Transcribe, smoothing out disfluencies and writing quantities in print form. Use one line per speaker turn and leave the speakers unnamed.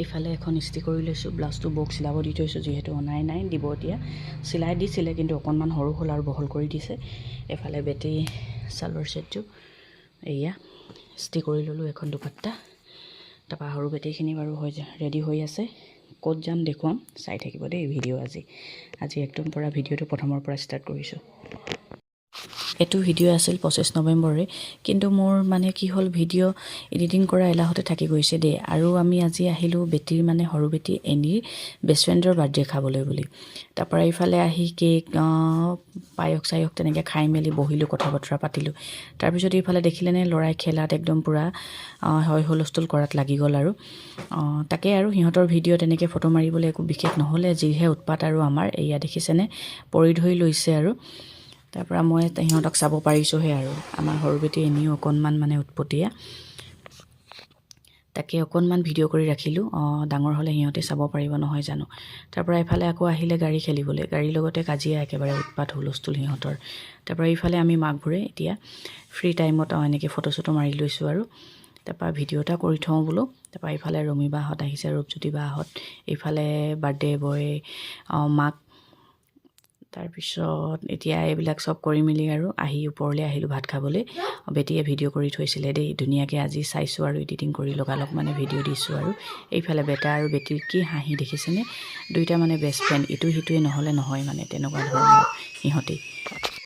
এইফালে এখন ইস্ত্ৰি কৰি লৈছোঁ ব্লাউজটো বৌক চিলাব দি থৈছোঁ যিহেতু অনাই নাই দিব এতিয়া চিলাই দিছিলে কিন্তু অকণমান সৰু হ'ল আৰু বহল কৰি দিছে এইফালে বেটি চালৰ ছেটটো এয়া ইস্ত্ৰি কৰি ল'লোঁ এখন দুপাট্টা তাৰপৰা সৰু বেটিখিনি বাৰু ৰেডি হৈ আছে ক'ত যাম দেখুৱাম চাই থাকিব দেই ভিডিঅ' আজি একদম পৰা ভিডিঅ'টো প্ৰথমৰ পৰা ষ্টাৰ্ট কৰিছোঁ এইটো ভিডিঅ' আছিল 25 নৱেম্বৰে কিন্তু মোৰ মানে কি হ'ল ভিডিঅ' এডিটিং কৰা এলাহতে থাকি গৈছে দেই আৰু আমি আজি আহিলোঁ বেটিৰ মানে সৰু বেটি এনিৰ বেষ্ট ফ্ৰেণ্ডৰ বাৰ্থডে খাবলৈ বুলি তাৰপৰা ইফালে আহি কেক পায়স চায়স তেনেকৈ খাই মেলি বহিলোঁ কথা বতৰা পাতিলোঁ তাৰপিছত ইফালে দেখিলেনে ল'ৰাই খেলাত একদম পূৰা হয় হুলস্থুল কৰাত লাগি গ'ল আৰু তাকে আৰু সিহঁতৰ ভিডিঅ' তেনেকৈ ফটো মাৰিবলৈ একো বিশেষ নহ'লে যিহে উৎপাত আৰু আমাৰ এয়া দেখিছেনে পৰি ধৰি লৈছে আৰু তাৰপৰা মই সিহঁতক চাব পাৰিছোঁহে আৰু আমাৰ সৰু বেটি এনেও অকণমান মানে উৎপতীয়া তাকে অকণমান ভিডিঅ' কৰি ৰাখিলোঁ ডাঙৰ হ'লে সিহঁতে চাব পাৰিব নহয় জানো তাৰপৰা এইফালে আকৌ আহিলে গাড়ী খেলিবলৈ গাড়ীৰ লগতে কাজিয়া একেবাৰে উৎপাত হুলস্থুল সিহঁতৰ তাৰপৰা এইফালে আমি মাকবোৰে এতিয়া ফ্ৰী টাইমত এনেকৈ ফটো চটো মাৰি লৈছোঁ আৰু তাৰপৰা ভিডিঅ' এটা কৰি থওঁ বোলো তাৰপৰা এইফালে ৰমি বাহঁত আহিছে ৰূপজ্যোতি বাহঁত এইফালে বাৰ্থডে বয় মাক তাৰপিছত এতিয়া এইবিলাক চব কৰি মেলি আৰু আহি ওপৰলৈ আহিলোঁ ভাত খাবলৈ বেটিয়ে ভিডিঅ' কৰি থৈছিলে দেই ধুনীয়াকৈ আজি চাইছোঁ আৰু এডিটিং কৰি লগালগ মানে ভিডিঅ' দিছোঁ আৰু এইফালে বেটা আৰু বেটিৰ কি হাঁহি দেখিছেনে দুইটা মানে বেষ্ট ফ্ৰেণ্ড ইটো সিটোৱে নহ'লে নহয় মানে তেনেকুৱা ধৰণৰ সিহঁতি